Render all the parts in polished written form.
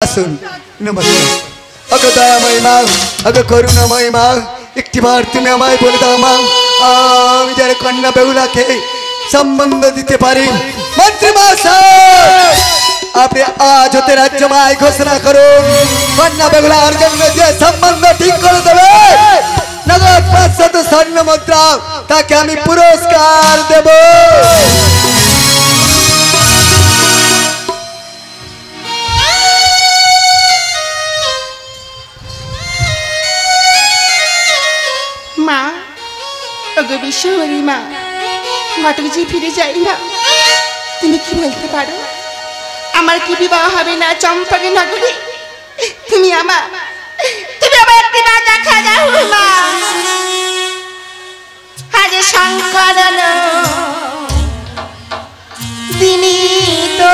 আসুন নমস্কার। ওগো দয়াময় মা, ওগো করুণাময় মা, একটিবার তুমি আমায় বলে দাও মা, আমি যার কন্যা বেহুলাকে সম্বন্ধ দিতে পারি। মন্ত্রী মহাশয়, আপনি আজ হতে রাজ্যময় ঘোষণা করুন, কন্যা বেহুলার জন্য যে সম্বন্ধ ঠিক করে দেবে নগদ 500 স্বর্ণ মুদ্রা তাকে আমি পুরস্কার দেব। মা, ওগো বিশ্বহরি মা, ঘটকজি ফিরে যাই না, তুমি কি বলতে পারো? আমার কি বিবাহ হবে না চম্পাকে নগরে? তুমি আমার একটি না দেখা যাও মা। আজ শঙ্করন দিনী তো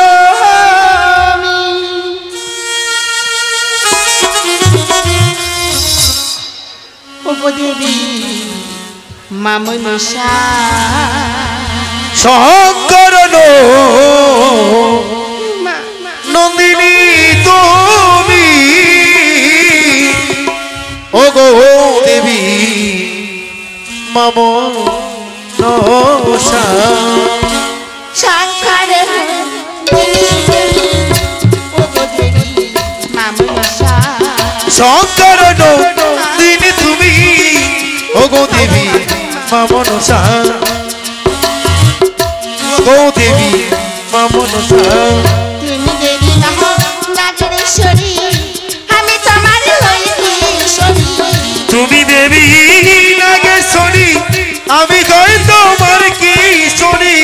উপদেবী মামনসা শঙ্করন নন্দিনী তুমি ওগো দেবী মামনসা শঙ্কর মামনসা শঙ্করন দিনী তুমি ওগো দেবী মামনসা গো দেবী মামনসা তুমি দেবী নাগেশ্বরী, আমি তোমার হইতেশ্বরী। তুমি দেবী নাগেশ্বরী, আমি কই তোমার কিশোরী।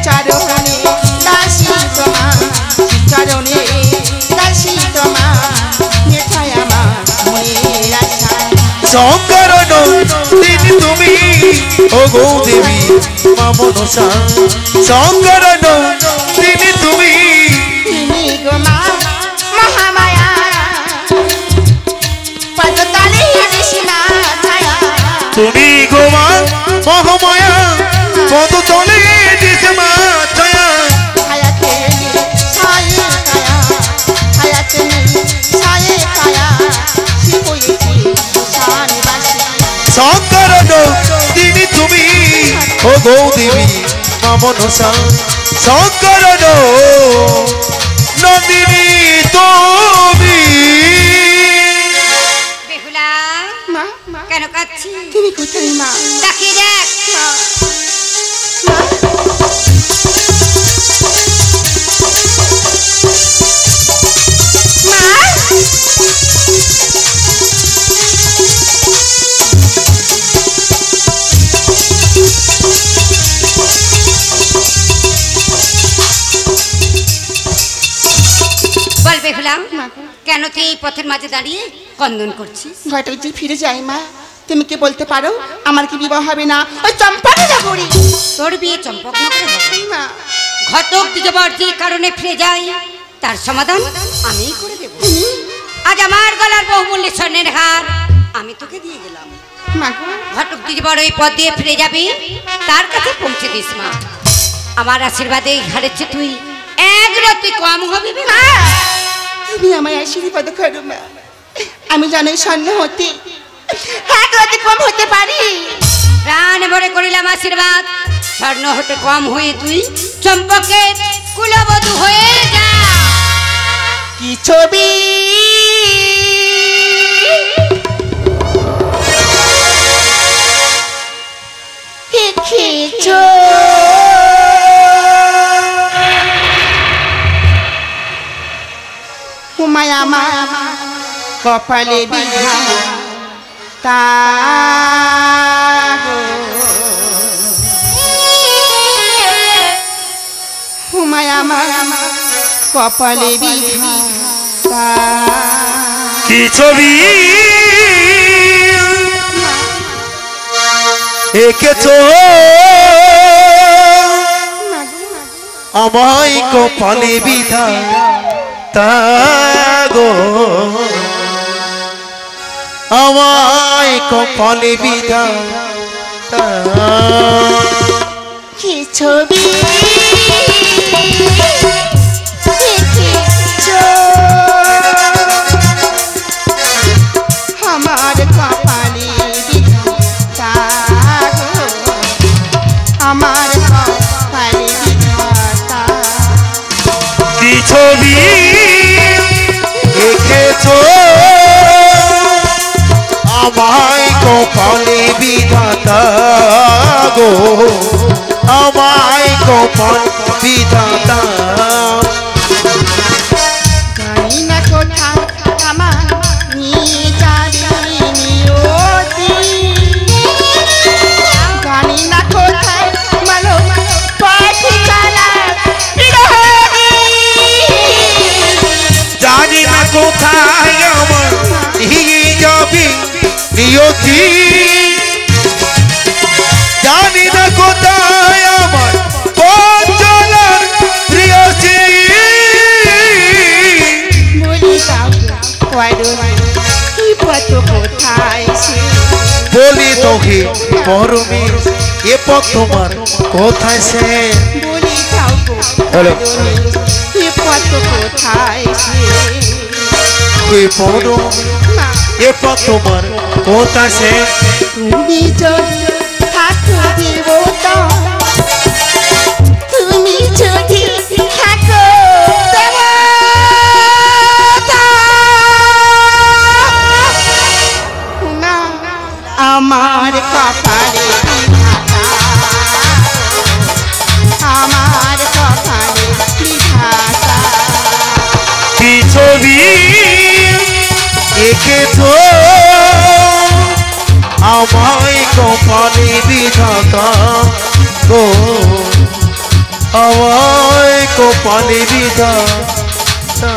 চরণে দাসী তোমার, চরণে দাসী তোমার, মেঠায় আমার মনের আশা। শঙ্করন দিনী তুমি ওগো দেবী মামনসা শঙ্করন দিনী তুমি তুমি গো মা মহামায়া, পদতলে কৃষ্ণা ছায়া। তুমি গো মা মহামায়া, পদতলে কৃষ্ণা ছায়া। ছায়াতে ছায়ে কায়া, ছায়াতে ছায়ে কায়া, শিবয়েছি শানবাসী। শঙ্করন দিনী তুমি ওগো দেবী মামনসা শঙ্করন নন্দিনী তুমি। বেহুলা, মা, কেন কাঁদছিস? তুমি কোথায় মা? তাকিয়ে দেখ। মা, বল বেহুলা, কেন তুই এই পথের মাঝে দাঁড়িয়ে কন্দন করছিস? ঘটকজি ফিরে যাই মা, তুমি কি বলতে পারো আমার কি বিবাহ হবে না ওই চম্পাকে নগরী? তোর বিয়ে চম্পকনগরে হবে। মা, ঘটক দ্বিজবর যে কারণে ফিরে যায় তার সমাধান আমিই করে দেব। আজ আমার গলার বহুমূল্যে স্বর্ণের হার আমি তোকে দিয়ে গেলাম। মা গো, ঘটক দ্বিজবর ওই পথ দিয়ে ফিরে যাবি, তার কাছে পৌঁছে দিস মা। আমার আশীর্বাদে এই হারের চেয়ে তুই এক রাতে কম হবে মা, তুমি আমায় আশীর্বাদ করো মা। আমি জানি স্বর্ণ হতে এক রাতে কম হতে পারি। প্রাণ ভরে করিলাম আশীর্বাদ, স্বর্ণ হতে কম হয়ে তুই চম্পকের কুলবধূ হয়ে যা। কি ছবি এঁকেছ হুমায় আমার কপালে বিধা তা হুমায় আমার কপালে বিধা তা। কি ছবি এঁকেছ আমায় কপালে বিধাতা গো, আমায় কপালে বিধাতা। কি ছবি কোথায় আমার নিয়ে যাবি নিয়তি জানি না কোথায় আমার পঞ্চলার প্রিয়তি বলি পথ কোথায় সে বলি তোকে পরমে এ পথ তোমার কোথায় সে বলি পথ কোথায় সে এ পথ তোমার কোথায় সে তুমি যদি থাকো দেবতা তুমি যদি থাকো দেবতা না আমার কপালে আমার কপালে বিধাতা কি ছবি এঁকেছ আমায় কপালে বিধাতা গো আমায় কপালে বিধাতা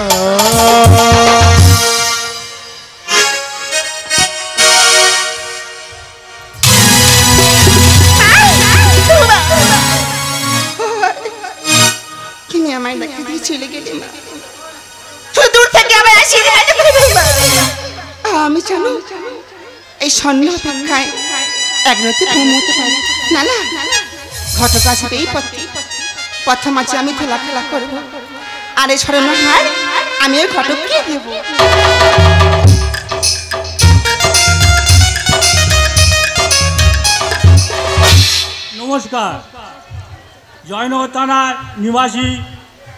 তুমি আমায় দেখে দিয়ে চলে গেলে মা তুই দূর থেকে আমার আশীর্বাদ করবে মা আমি জানো এই স্বর্ণ অপেক্ষায় এক রাতে ঘুমোতে পারি না না ঘটক আসবে এই পথে মাঝে আমি খেলা করবো আর এই স্মরণ হার আমি ওই ঘটককে দেবো নমস্কার জয়নগর থানার নিবাসী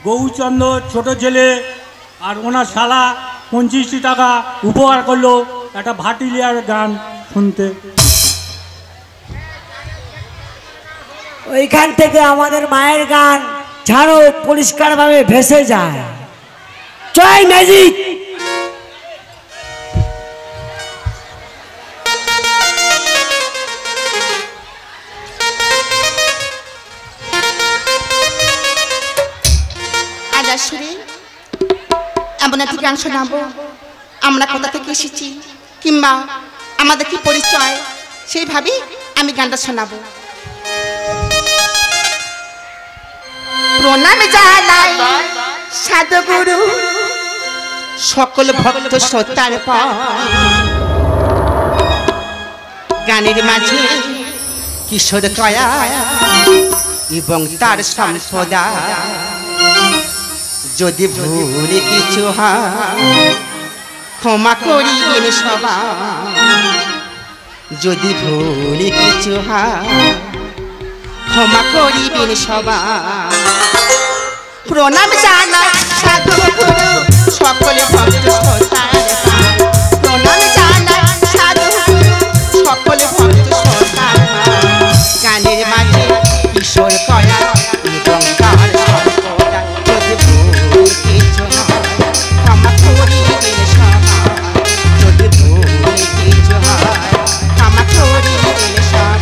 গৌরচন্দ্র ছোট ছেলে আর ওনার শালা 25টি টাকা উপহার করলো একটা ভাটিলিয়ার গান শুনতে। ওইখান থেকে আমাদের মায়ের গান ঝাড়ো পরিষ্কারভাবে ভেসে যায়। জয় ম্যাজিক। এমন একটি গান শোনাবো আমরা কোথা থেকে এসেছি কিংবা আমাদের কি পরিচয় সেইভাবেই আমি গানটা শোনাবো। প্রণাম জানাই সাধুগুরু সকল ভক্ত শ্রোতার পর গানের মাঝে কিশোর কয়া এবং তার সম্পদা যদি ভুল কিছু হয় ক্ষমা করিবেন সবাই যদি ভুল কিছু হয় ক্ষমা করিবেন সবাই প্রণাম জানাই সাধুগুরু সকলে ভক্ত শ্রোতার প্রণাম জানাই সাধুগুরু সকলে ভক্ত শ্রোতার গানের মাঝে কিশোর কয়া এবং তার সম্পদা যদি ভুল কিছু হয় ক্ষমা করিবেন সবাই যদি ভুল কিছু হয় ক্ষমা করিবেন সবাই।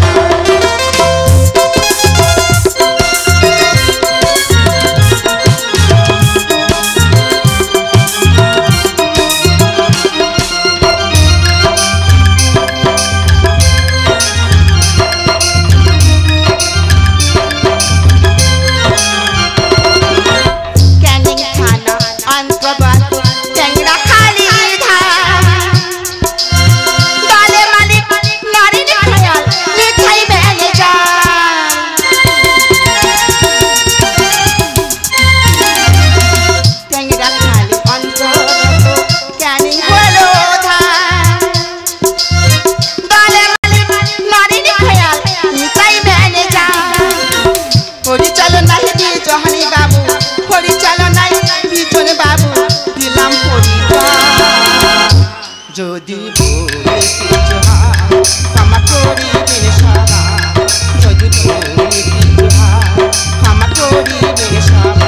যদি ভুল কিছু হয় ক্ষমা করিবেন সবাই যদি ভুল কিছু হয় ক্ষমা করিবেন সবাই।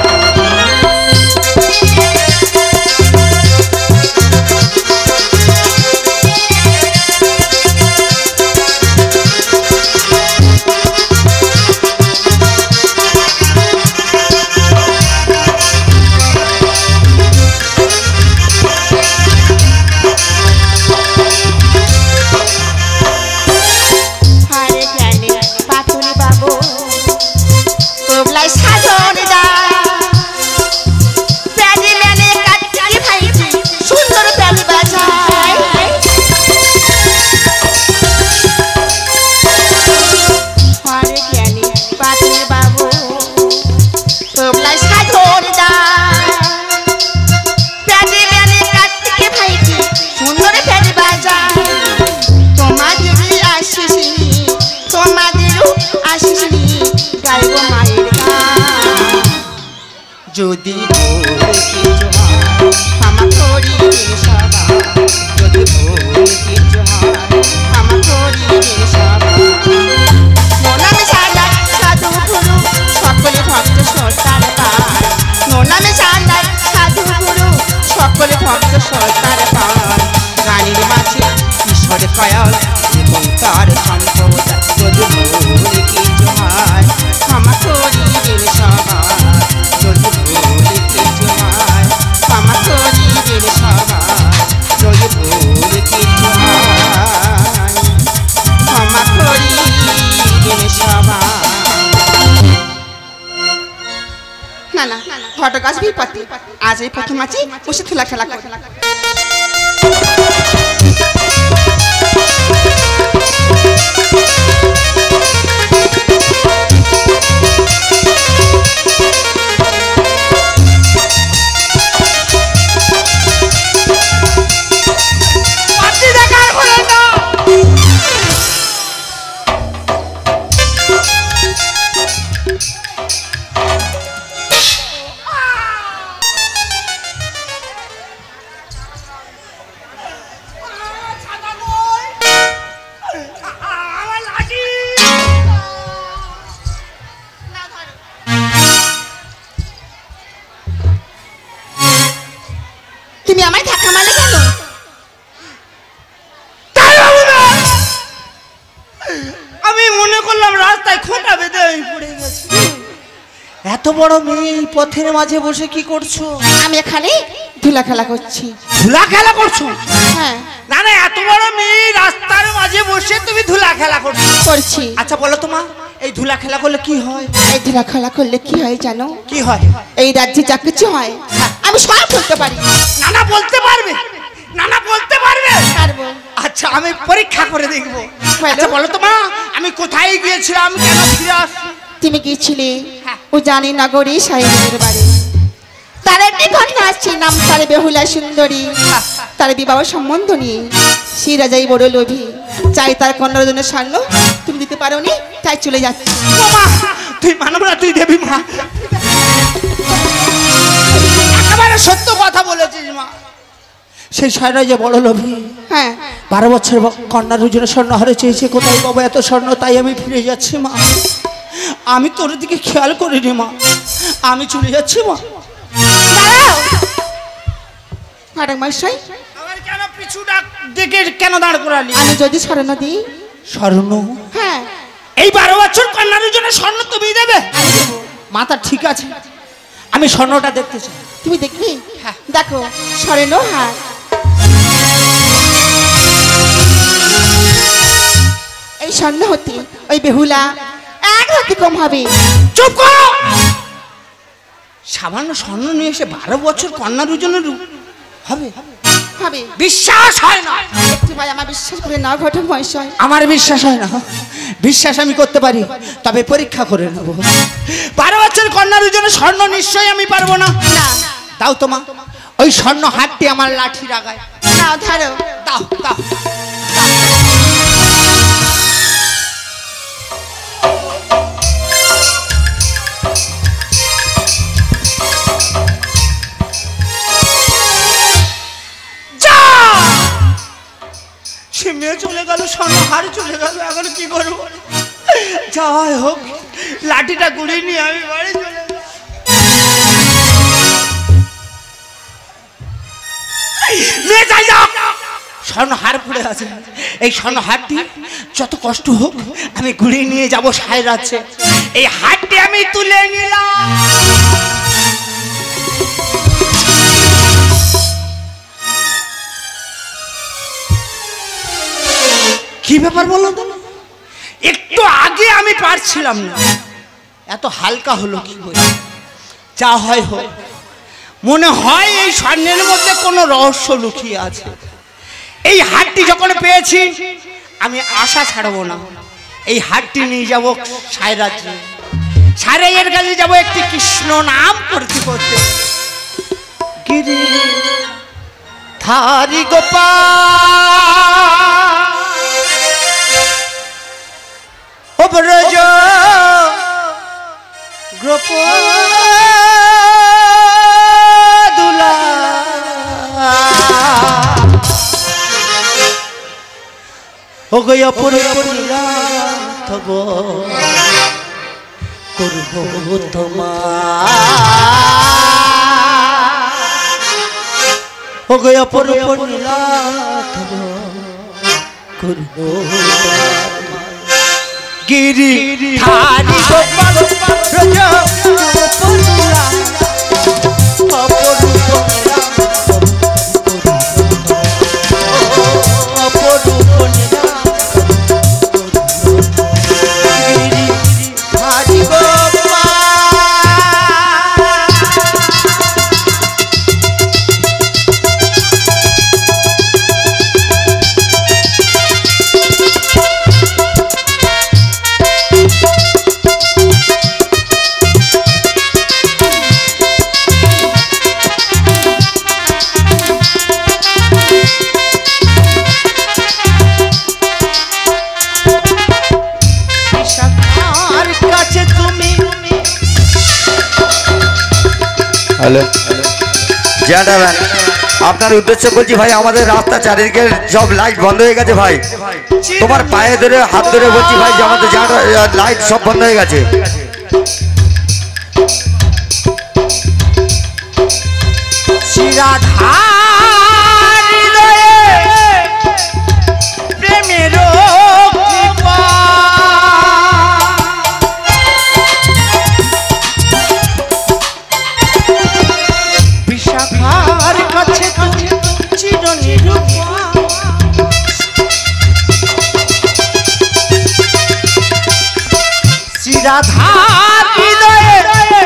করিবে সবাই যদি ভুল কিছু হয় ক্ষমা করিবে সবাই নোনামে সালার সাধু গুরু সকলে ভক্ত সর্দার পায় নোনামে সালার সাধু গুরু সকলে ভক্ত সর্দার পায় গানের মাঝে ঈশ্বরে কয়াল এবং তার সম্পদ যদি ভুল কিছু হয় ক্ষমা করিবেন সবাই যদি ভুল কিছু হয় ক্ষমা করিবেন সবাই যদি ভুল কিছু হয় ক্ষমা করিবেন সবাই। না না ঘটক আসবি পাতি আজ এই প্রথম আছে বসে খেলা খেলা করে তুমি আমায় ধাক্কা মারলে কেন? আমি মনে করলাম রাস্তায় খোঁটা বেঁধে আমি পড়ে গেছি। এত বড় মেয়ে এই পথের মাঝে বসে কি করছো? আমি এখানে ধুলা খেলা করছি। ধুলা খেলা করছো? হ্যাঁ না না, এত বড় মেয়ে রাস্তার মাঝে বসে তুমি ধুলা খেলা করছো? করছি। আচ্ছা বলো তো মা, এই ধুলা খেলা করলে কি হয়? এই ধুলা খেলা করলে কি হয় জানো? কি হয়? এই রাজ্যে যা কিছু হয় আমি সব বলতে পারি। না না বলতে পারবে? না না বলতে পারবে? পারবো। আচ্ছা আমি পরীক্ষা করে দেখবো। বলো। আচ্ছা বলো তো মা, আমি কোথায় গিয়েছিলাম, কেন ফিরে আসছি? তুমি গিয়েছিলে ও জানি নগরী সাহেবের বাড়ি। তার একটি কন্যা আসছে, নাম তার বেহুলা সুন্দরী। তার বিবাহ সম্বন্ধ নিয়ে সেই রাজাই বড় লোভী, চাই তার কন্যার জন্য স্বর্ণ। তুমি দিতে পারো নি, তাই চলে যাচ্ছে। ও মা, তুই মানব না, তুই দেবী মা। একেবারে সত্য কথা বলেছিস মা। সেই সাইরা যে বড় লোভী, হ্যাঁ 12 বছর কন্যার জন্য স্বর্ণ হারে চেয়েছে। কোথায় বাবা এত স্বর্ণ? তাই আমি ফিরে যাচ্ছি মা। আমি তোর দিকে খেয়াল করিনি মা, আমি চলে যাচ্ছি মা। দাঁড়াও ম্যাডাম মশাই, আমার কেন পিছু ডাক দেখে কেন দাঁড় করালি? আমি যদি স্বর্ণ দিই? স্বর্ণ? হ্যাঁ এই 12 বছর কন্যার জন্য স্বর্ণ তুমি দেবে? আমি দেবো। মাথা ঠিক আছে, আমি স্বর্ণটা দেখতে চাই। তুমি দেখবি? হ্যাঁ। দেখো স্বর্ণ হার। এই স্বর্ণ হতে ওই বেহুলা এক হাতে কম হবে। চুপ করো! সামান্য স্বর্ণ নিয়ে এসে 12 বছর কন্যার জন্য হবে? হবে। বিশ্বাস হয় না। একটু ভাই আমার বিশ্বাস করে না ঘটক মশাই। আমার বিশ্বাস হয় না। বিশ্বাস আমি করতে পারি, তবে পরীক্ষা করে নেব। 12 বছর কন্যার জন্য স্বর্ণ নিশ্চয়ই আমি পারবো না। না দাও তোমা, ওই স্বর্ণ হাতটি আমার লাঠির আগায় নাও ধরো। দাও দাও। সে মেয়ে চলে গেল, স্বর্ণ হার চলে গেল, এখন কি করবো? যাই হোক, লাঠিটা গুড়িয়ে নিয়ে আমি বাড়ি চলে যাব। মেয়ে যাই যাও, স্বর্ণ হার পড়ে আছে। এই স্বর্ণ হারটি যত কষ্ট হোক আমি গুড়িয়ে নিয়ে যাব সাহের আছে। এই হারটি আমি তুলে নিলাম। কি ব্যাপার বলো তো? একটু আগে আমি পারছিলাম না, এত হালকা হলো কি করে? যা হয় হোক, মনে হয় এই স্বর্ণের মধ্যে কোনো রহস্য লুকিয়ে আছে। এই হারটি যখন পেয়েছি আমি আশা ছাড়বো না। এই হারটি নিয়ে যাব সায়রাজ্যে, সারাইয়ের কাছে যাব একটি কৃষ্ণ নাম করতে করতে। গিরি ধারি গোপাল ব্রজ গোপদুলা ও গো অপরূপ লীলা তব করব তোমার ও গো অপরূপ লীলা তব করব গিরি ধারি গোপাল রাজা অপরূপা অপরূপা हेलो जैंटलमैन আপনার উদ্দেশ্য বলছি ভাই আমাদের রাস্তা চারিদিকে সব লাইট বন্ধ হয়ে গেছে ভাই তোমার পায়ে ধরে হাত ধরে বলছি ভাই যে আমাদের লাইট সব বন্ধ হয়ে গেছে শিরাধার হৃদয়ে প্রেমের কৃপা বিশাখার কাছে তুমি চিরনিরূপা শিরাধার হৃদয়ে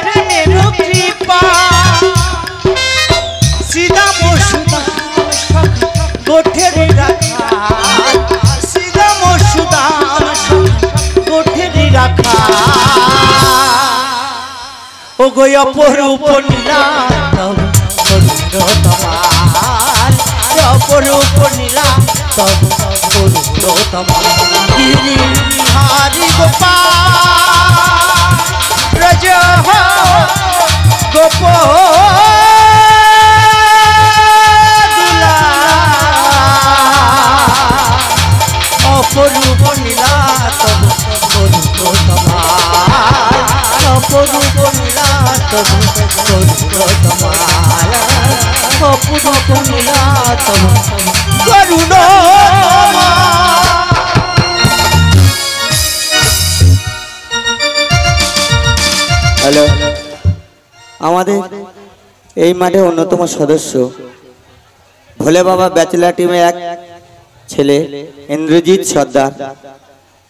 প্রেমের কৃপা सीधा मोशुदा कोठेरी रखा सीधा मोशुदा कोठेरी रखा ओ गो अपरूप नीला तब तमाल अपरूप नीला तब तमाल गिरी हारी गोपाल रज गोपाल অপরূপ নীলা তব করব তোমার অপরূপ নীলা তব করব তোমার অপরূপ নীলা তব করুণ হ্যালো আমাদের এই মাঠে অন্যতম সদস্য ভোলে বাবা ব্যাচেলার টিমে এক ছেলে ইন্দ্রজিৎ সর্দার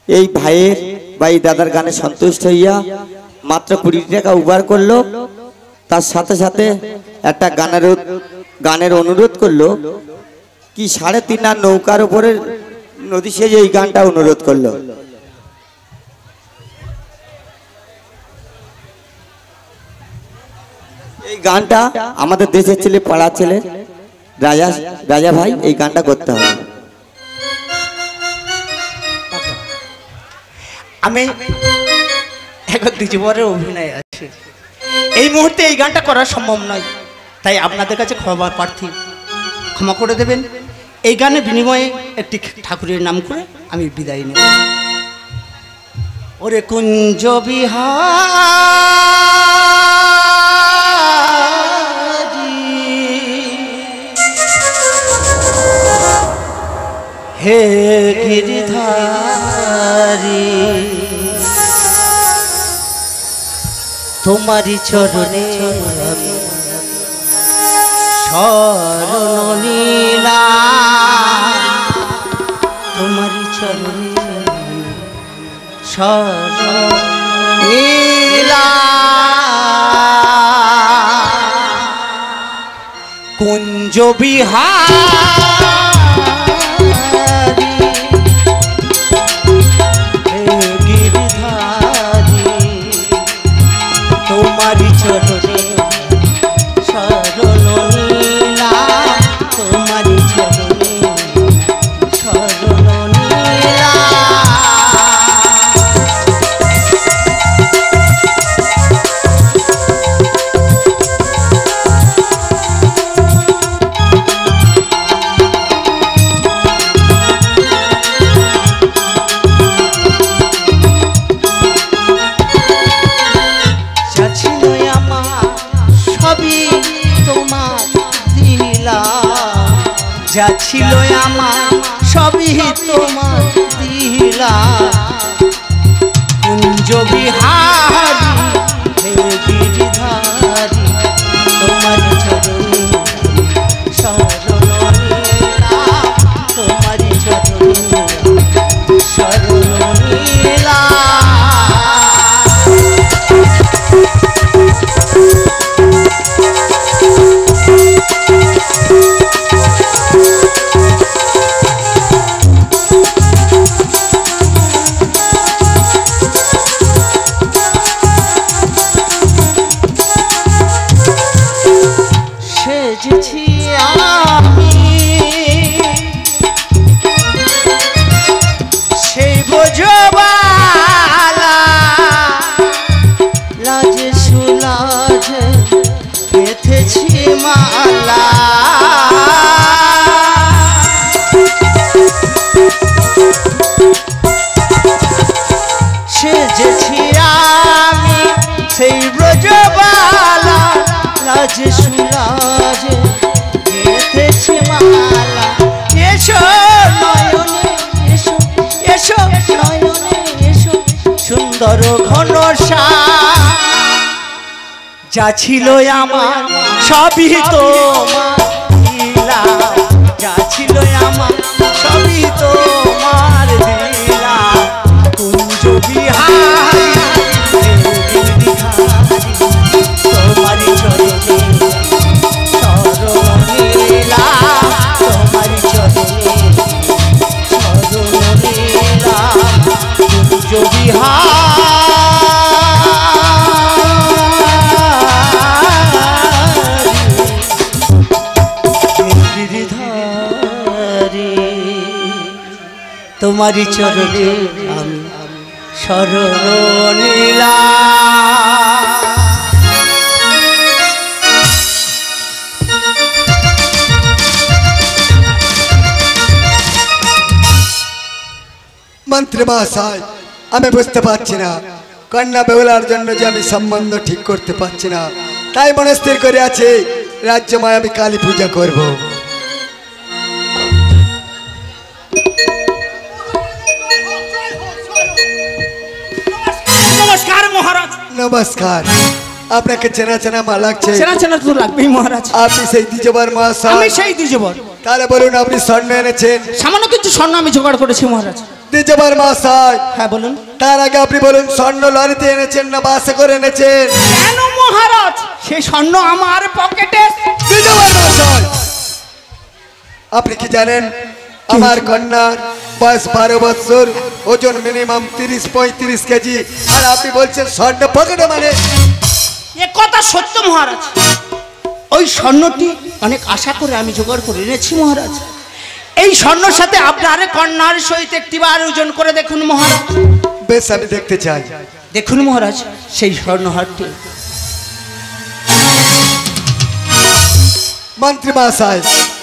এই ভাইয়ের বা এই দাদার গানে সন্তুষ্ট হইয়া মাত্র 20 টাকা উবার করলো তার সাথে সাথে একটা গানের অনুরোধ করলো কি 3.5 আর নৌকার উপরে নদী সেজে এই গানটা অনুরোধ করলো এই গানটা আমাদের দেশের ছেলে পাড়ার ছেলে রাজা ভাই এই গানটা করতে হবে আমি এখন দ্বিতীয়বারের অভিনয় আছে এই মুহূর্তে এই গানটা করা সম্ভব নয় তাই আপনাদের কাছে ক্ষমা প্রার্থী ক্ষমা করে দেবেন এই গানের বিনিময়ে একটি ঠাকুরের নাম করে আমি বিদায় নেব ওরে কুঞ্জ বিহারী হে গিরিধারী তোমারি চরণে শরণ নিলাম তোমারি চরণে শরণ নিলাম কুঞ্জ বিহারী তোমারি চরণে শরণ নিলাম তোমারি চরণে শরণ নিলাম যা ছিল আমার সবই তোমার দিলাম কুঞ্জ বিহারী হে গিরিধারী তোমার চরণে শরণ নিলাম তোমার চরণে শরণ নিলাম সেজেছি আমি সেই বোঝবালা লাজে সুলাজে বেঁধেছি মালা সেজেছি আমি সেই ব্রজবালা লাজে সুলাজে বেঁধেছি মালা এসো নয়নে এসো এসো নয়নে এসো সুন্দর ঘনশ্যাম যা ছিল আমার সবই তোমার দিলাম যা ছিল আমার সবই তোমার দিলাম কুঞ্জ বিহারী তোমার চরণে শরণ নিলাম তোমার চরণে শরণ নিলাম কুঞ্জ বিহারী তোমার চরণে আমি শরণ নিলাম মন্ত্রী মহাশয় আমি বুঝতে পারছি না কন্যা বেহুলার জন্য যে আমি সম্বন্ধ ঠিক করতে পারছি না তাই মনে স্থির করে আছে রাজ্যময় আমি কালী পূজা করব নমস্কার মহারাজ নমস্কার আপনাকে চেনা চেনা মা লাগছে চেনা চেনা তো লাগবেই মহারাজ আপনি সেই দ্বিজবর আমি মহাশয় সেই দ্বিজবর তাহলে বলুন আপনি স্বর্ণ এনেছেন সামান্য কিছু স্বর্ণ আমি জোগাড় করেছি মহারাজ দ্বিজবর মহাশয় হ্যাঁ বলুন তার আগে আপনি বলুন স্বর্ণ লরিতে এনেছেন না বাসে করে এনেছেন কেন মহারাজ সেই স্বর্ণ আমার পকেটে দ্বিজবর মহাশয় আপনি কি জানেন আমার কন্যার বয়স 12 বছর ওজন মিনিমাম 30-35 কেজি আর আপনি বলছেন স্বর্ণ পকেটে মানে এ কথা সত্য মহারাজ ওই স্বর্ণটি অনেক আশা করে আমি জোগাড় করে এনেছি মহারাজ এই স্বর্ণের সাথে আপনার কন্যার সহিত একটিবার ওজন করে দেখুন মহারাজ বেশ আমি দেখতে চাই দেখুন মহারাজ সেই স্বর্ণহারটি মন্ত্রী মহাশয়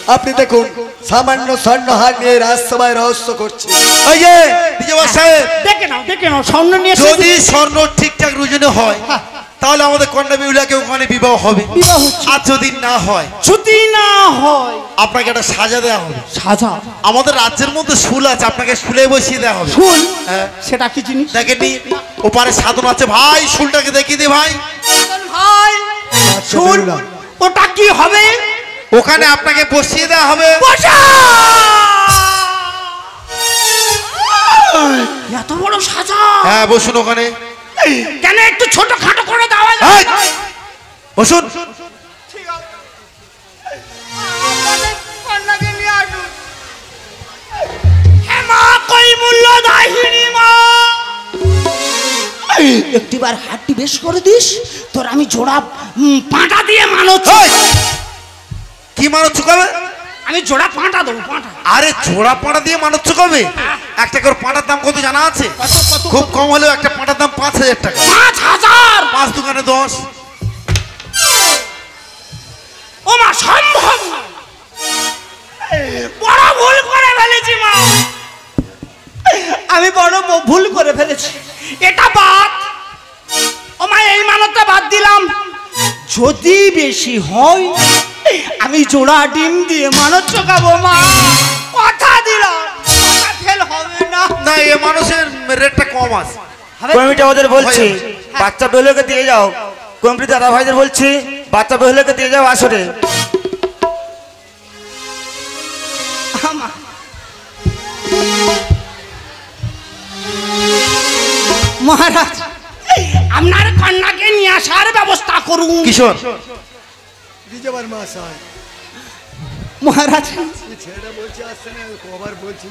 আপনি দেখুন সামান্য স্বর্ণহার নিয়ে রাজসভায় রহস্য করছে ওই যে দ্বিজবর সাহেব দেখে নাও স্বর্ণ নিয়ে যদি স্বর্ণ ঠিকঠাক রুজনে হয় তাহলে আমাদের কন্যা বিহুলাকে ওখানে বিবাহ হবে আর যদি না হয় আপনাকে একটা সাজা দেওয়া হবে সাজা আমাদের রাজ্যের মধ্যে শুল আছে আপনাকে শুলে বসিয়ে দেওয়া হবে ফুল হ্যাঁ। সেটা কি জিনিস দেখেনি ওপারে সাধন আছে ভাই শুলটাকে দেখিয়ে দে ভাই ভাই শুন ওটা কি হবে ওখানে আপনাকে বসিয়ে দেওয়া হবে এত বড় সাজা হ্যাঁ বসুন ওখানে কেন একটু ছোট খাটো করে দেওয়া এই, বসুন একটিবার হাতটি বেশ করে দিস তোর আমি জোড়া পাঁটা দিয়ে মানছ কি মানছ কবে আমি জোড়া পাঁটা দেবো পাঁটা আরে জোড়া পাঁটা দিয়ে মানছ কবে একটা করে পাঁটার দাম কত জানা আছে খুব কম হলেও একটা পাঁটার দাম 5000 টাকা 5000 5 দোকানে 10 ও মা সম্ভব না। বড় ভুল করে ফেলেছি মা আমি বড় ভুল করে ফেলেছি এটা বাদ ও মা এই মানটা বাদ দিলাম যদি বেশি হয় আমি জোড়া ডিম দিয়ে মানত চোকাবো মা মেয়ে মানুষের রেটটা কম আছে। কমিটি ওদের বলছি বাচ্চা বেহুলাকে দিয়ে যাও। কমিটি দাদা ভাইদের বলছি বাচ্চা বেহুলাকে দিয়ে যাও আসরে। মহারাজ আপনার কন্যাকে নিয়ে আসার ব্যবস্থা করুন। কিশোর দ্বিজবার মহাশয় মহারাজ ছেলেটা বলছে আসছে না, কবার বলছি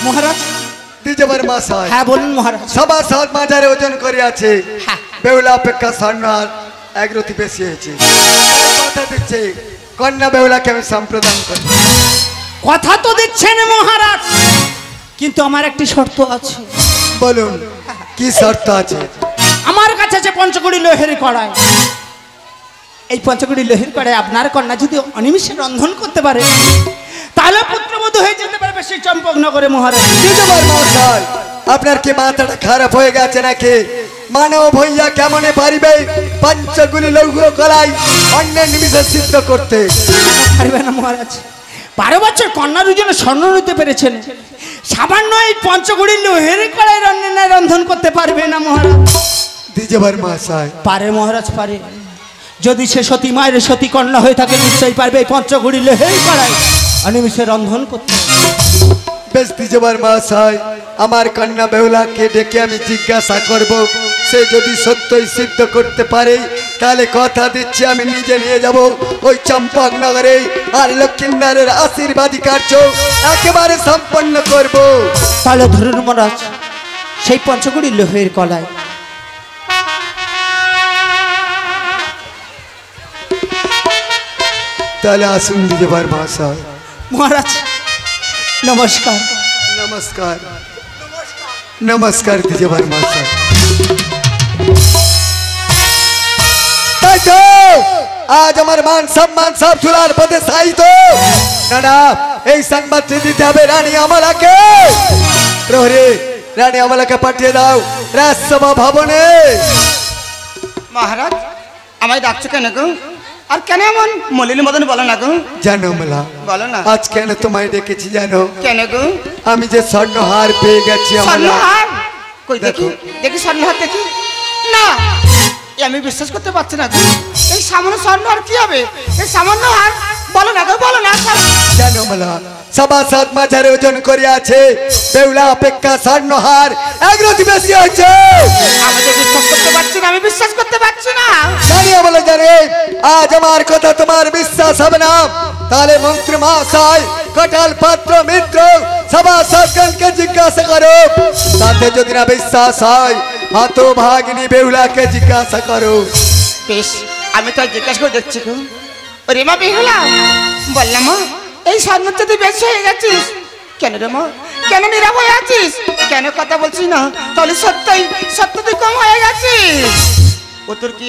মহারাজ। দ্বিজবার মহাশয় হ্যাঁ বলুন মহারাজ। সভাসদ মাঝারে ওজন করে আছে, হ্যাঁ। বেহুলা অপেক্ষা স্বর্ণহার এক রতি বেশি হয়েছে। কথা দিচ্ছে কন্যা বেহুলাকে আমি সম্প্রদান করি। কথা তো দিচ্ছেন মহারাজ, কিন্তু আমার একটি শর্ত আছে। বলুন কি শর্ত আছে? আমার কাছে আছে পঞ্চকুড়ি লোহের কড়াই। এই পঞ্চকুড়ি লোহের কড়াই আপনার কন্যা যদি অনিমিষে রন্ধন করতে পারে তাহলে পুত্রবধূ হয়ে যেতে পারবে সেই চম্পকনগরে মহারাজ। দ্বিজবার মহাশয় আপনার কি মাথাটা খারাপ হয়ে গেছে নাকি? মানব ভইয়া কেমনে পারিবে পঞ্চগুলি লৌহ কলাই অন্য নিমিষে সিদ্ধ করতে? পারবে না মহারাজ। 12 বছর কন্যা দুজনে স্বর্ণ নিতে পেরেছেন, সামান্য এই পঞ্চকুড়ি লোহের কড়াই রন্ধন করতে পারবে না মহারাজ। দ্বিজবার মহাশয় পারে মহারাজ পারে। যদি সে সতী মায়ের সতী কন্যা হয়ে থাকে নিশ্চয়ই পারবে এই পঞ্চকুড়ি লোহের কড়াই অনিমিষে রন্ধন করতে। বেশ দ্বিজবার মহাশয় আমার কন্যা বেহুলাকে ডেকে আমি জিজ্ঞাসা করব, সে যদি সত্যই সিদ্ধ করতে পারে তাহলে কথা দিচ্ছি আমি নিজে নিয়ে যাব ওই চম্পকনগরে, আর লক্ষ্মীনারের আশীর্বাদী কার্য একেবারে সম্পন্ন করব। তাহলে ধরুন মহারাজ সেই পঞ্চকুড়ি লোহের কড়াই। তাহলে আসুন দ্বিজবার মহাশয়। মহারাজ নমস্কার। নমস্কার নমস্কার দ্বিজবার মহাশয়। তাই তো আজ আমার মান সম্মান সব চুলার পথে স্থায়ী তো না? এই সংবাদটি দিতে হবে রানী আমলাকে। প্রহরী রানী আমলাকে পাঠিয়ে দাও রাজসভা ভবনে। মহারাজ আমায় ডাকছো কেন গো? আর কেন এমন মলিন মদন বলো না গো? জানো আমলা বলো না। আজ কেন তোমায় ডেকেছি জানো? কেন গো? আমি যে স্বর্ণহার পেয়ে গেছি আমলা। স্বর্ণহার? কই দেখি দেখো। দেখি স্বর্ণহার দেখি। না এ আমি বিশ্বাস করতে পারছি না গো। এই সামান্য স্বর্ণহার কি হবে? এই সামান্য হার বলো না গো, বলো না। জানো আমলা সভাসদ মাঝারে ওজন করে আছে, বেহুলা অপেক্ষা স্বর্ণহার এক রতি বেশি হয়েছে। আমি তো বিশ্বাস করতে পারছি না, আমি বিশ্বাস করতে পারছি না। জানি আমলা জানে আজ আমার কথা তোমার বিশ্বাস হবে না, তাহলে মন্ত্রী মহাশয় কটাল পাত্র মিত্র সভাসদগণকে জিজ্ঞাসা করো, তাতে যদি না বিশ্বাস হয় হতভাগিনী বেহুলাকে জিজ্ঞাসা করো। বেশ আমি তো জিজ্ঞাসা করে দেখছি গো। ওরে মা বেহুলা বললাম মা এই স্বর্ণ তুই বেশি হয়ে গেছিস কেন রে মা? কেন নীরব হয়ে আছিস? কেন কথা বলছিস না? তাহলে সত্যি তুই কম হয়ে গেছিস। ও তোর কি